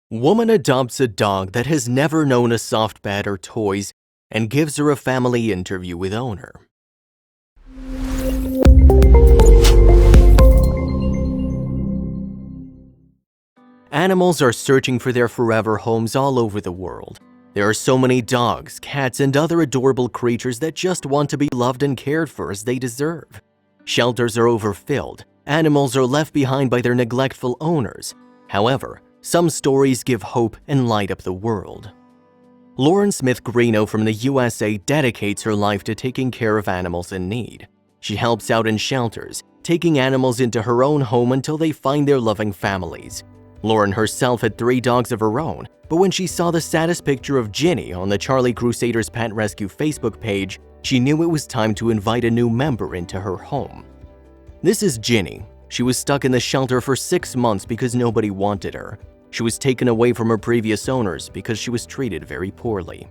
Woman adopts a dog that has never known a soft bed or toys and gives her a family interview with owner. Animals are searching for their forever homes all over the world. There are so many dogs, cats, and other adorable creatures that just want to be loved and cared for as they deserve. Shelters are overfilled. Animals are left behind by their neglectful owners. However, some stories give hope and light up the world. Lauren Smith Greeno from the USA dedicates her life to taking care of animals in need. She helps out in shelters, taking animals into her own home until they find their loving families. Lauren herself had 3 dogs of her own, but when she saw the saddest picture of Ginny on the Charlie Crusaders Pet Rescue Facebook page, she knew it was time to invite a new member into her home. This is Ginny. She was stuck in the shelter for 6 months because nobody wanted her. She was taken away from her previous owners because she was treated very poorly.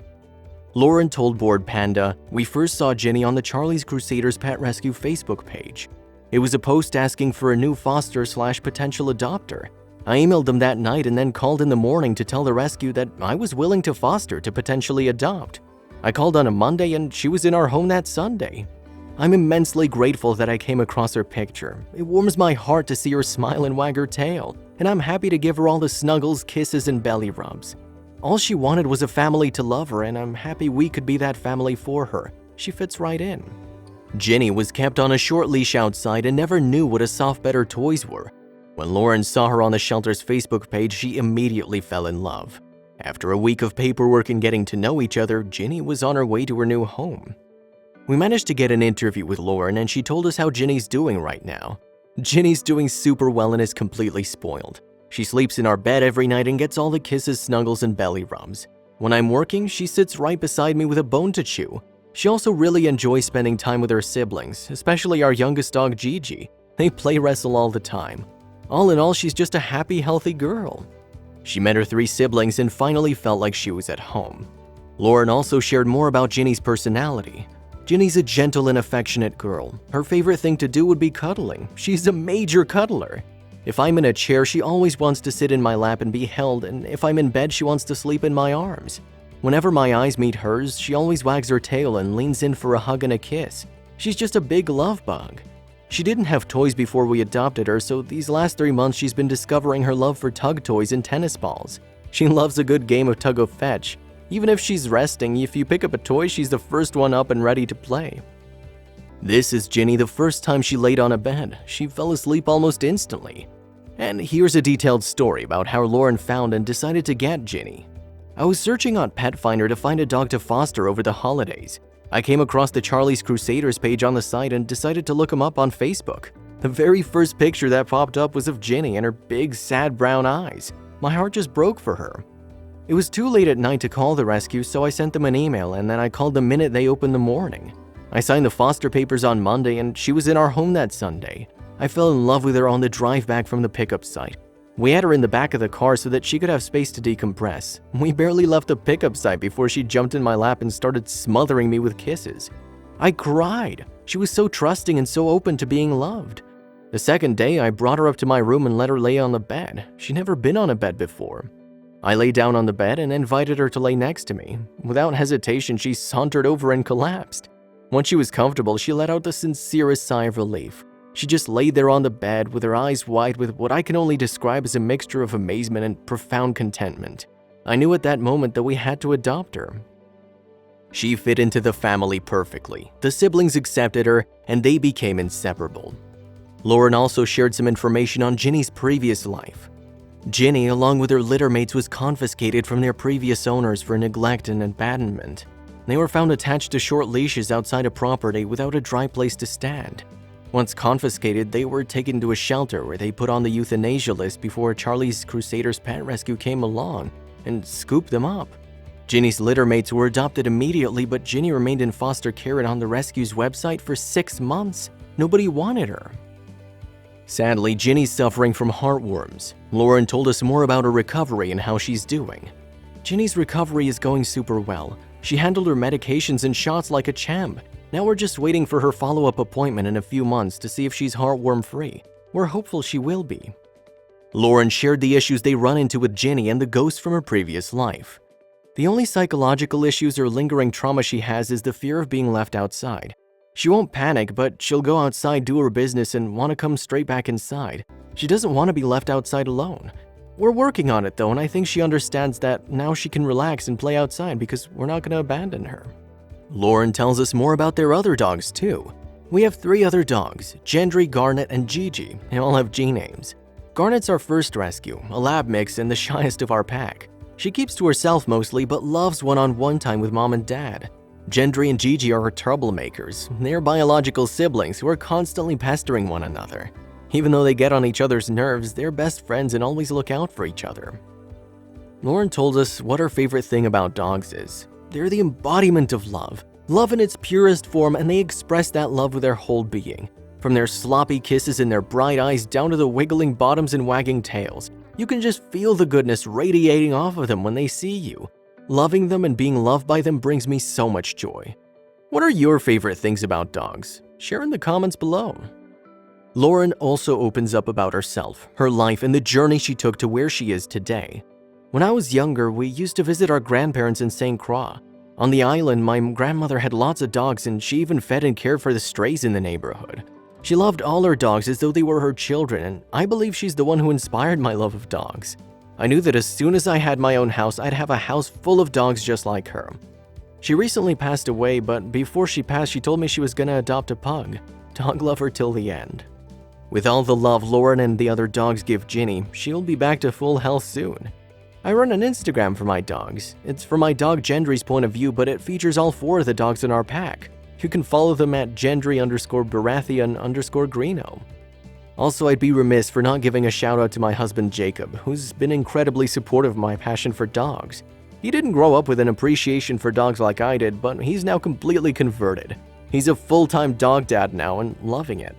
Lauren told Bored Panda, "We first saw Ginny on the Charlie Crusaders Pet Rescue Facebook page. It was a post asking for a new foster/potential adopter. I emailed them that night and then called in the morning to tell the rescue that I was willing to foster to potentially adopt. I called on a Monday and she was in our home that Sunday. I'm immensely grateful that I came across her picture. It warms my heart to see her smile and wag her tail, and I'm happy to give her all the snuggles, kisses, and belly rubs. All she wanted was a family to love her, and I'm happy we could be that family for her. She fits right in." Ginny was kept on a short leash outside and never knew what a soft bed or toys were. When Lauren saw her on the shelter's Facebook page, she immediately fell in love. After a week of paperwork and getting to know each other, Ginny was on her way to her new home. We managed to get an interview with Lauren, and she told us how Ginny's doing right now. Ginny's doing super well and is completely spoiled. She sleeps in our bed every night and gets all the kisses, snuggles, and belly rubs. When I'm working, she sits right beside me with a bone to chew. She also really enjoys spending time with her siblings, especially our youngest dog, Gigi. They play wrestle all the time. All in all, she's just a happy, healthy girl. She met her 3 siblings and finally felt like she was at home. Lauren also shared more about Ginny's personality. Ginny's a gentle and affectionate girl. Her favorite thing to do would be cuddling. She's a major cuddler. If I'm in a chair, she always wants to sit in my lap and be held, and if I'm in bed, she wants to sleep in my arms. Whenever my eyes meet hers, she always wags her tail and leans in for a hug and a kiss. She's just a big love bug. She didn't have toys before we adopted her, so these last 3 months she's been discovering her love for tug toys and tennis balls. She loves a good game of tug of fetch. Even if she's resting, if you pick up a toy, she's the first one up and ready to play. This is Ginny the first time she laid on a bed. She fell asleep almost instantly. And here's a detailed story about how Lauren found and decided to get Ginny. I was searching on Pet Finder to find a dog to foster over the holidays. I came across the Charlie's Crusaders page on the site and decided to look him up on Facebook. The very first picture that popped up was of Ginny and her big, sad brown eyes. My heart just broke for her. It was too late at night to call the rescue, so I sent them an email and then I called the minute they opened the morning. I signed the foster papers on Monday and she was in our home that Sunday. I fell in love with her on the drive back from the pickup site. We had her in the back of the car so that she could have space to decompress. We barely left the pickup site before she jumped in my lap and started smothering me with kisses. I cried. She was so trusting and so open to being loved. The second day, I brought her up to my room and let her lay on the bed. She'd never been on a bed before. I lay down on the bed and invited her to lay next to me. Without hesitation, she sauntered over and collapsed. Once she was comfortable, she let out the sincerest sigh of relief. She just laid there on the bed with her eyes wide with what I can only describe as a mixture of amazement and profound contentment. I knew at that moment that we had to adopt her. She fit into the family perfectly. The siblings accepted her, and they became inseparable. Lauren also shared some information on Ginny's previous life. Ginny, along with her litter mates, was confiscated from their previous owners for neglect and abandonment. They were found attached to short leashes outside a property without a dry place to stand. Once confiscated, they were taken to a shelter where they put on the euthanasia list before Charlie's Crusaders Pet Rescue came along and scooped them up. Ginny's litter mates were adopted immediately, but Ginny remained in foster care and on the rescue's website for 6 months. Nobody wanted her. Sadly, Ginny's suffering from heartworms. Lauren told us more about her recovery and how she's doing. Ginny's recovery is going super well. She handled her medications and shots like a champ. Now we're just waiting for her follow-up appointment in a few months to see if she's heartworm-free. We're hopeful she will be. Lauren shared the issues they run into with Ginny and the ghost from her previous life. The only psychological issues or lingering trauma she has is the fear of being left outside. She won't panic, but she'll go outside, do her business, and want to come straight back inside. She doesn't want to be left outside alone. We're working on it though, and I think she understands that now she can relax and play outside because we're not going to abandon her. Lauren tells us more about their other dogs too. We have 3 other dogs, Gendry, Garnet, and Gigi. They all have G names. Garnet's our first rescue, a lab mix and the shyest of our pack. She keeps to herself mostly, but loves one-on-one time with mom and dad. Gendry and Gigi are her troublemakers. They're biological siblings who are constantly pestering one another. Even though they get on each other's nerves, they're best friends and always look out for each other. Lauren told us what her favorite thing about dogs is. They're the embodiment of love. Love in its purest form, and they express that love with their whole being. From their sloppy kisses and their bright eyes down to the wiggling bottoms and wagging tails. You can just feel the goodness radiating off of them when they see you. Loving them and being loved by them brings me so much joy. What are your favorite things about dogs? Share in the comments below. Lauren also opens up about herself, her life, and the journey she took to where she is today. When I was younger, we used to visit our grandparents in St. Croix. On the island, my grandmother had lots of dogs, and she even fed and cared for the strays in the neighborhood. She loved all her dogs as though they were her children, and I believe she's the one who inspired my love of dogs. I knew that as soon as I had my own house, I'd have a house full of dogs just like her. She recently passed away, but before she passed, she told me she was gonna adopt a pug. Dog lover till the end. With all the love Lauren and the other dogs give Ginny, she'll be back to full health soon. I run an Instagram for my dogs. It's from my dog Gendry's point of view, but it features all 4 of the dogs in our pack. You can follow them at Gendry_Baratheon_Greeno. Also, I'd be remiss for not giving a shout out to my husband Jacob, who's been incredibly supportive of my passion for dogs. He didn't grow up with an appreciation for dogs like I did, but he's now completely converted. He's a full-time dog dad now and loving it.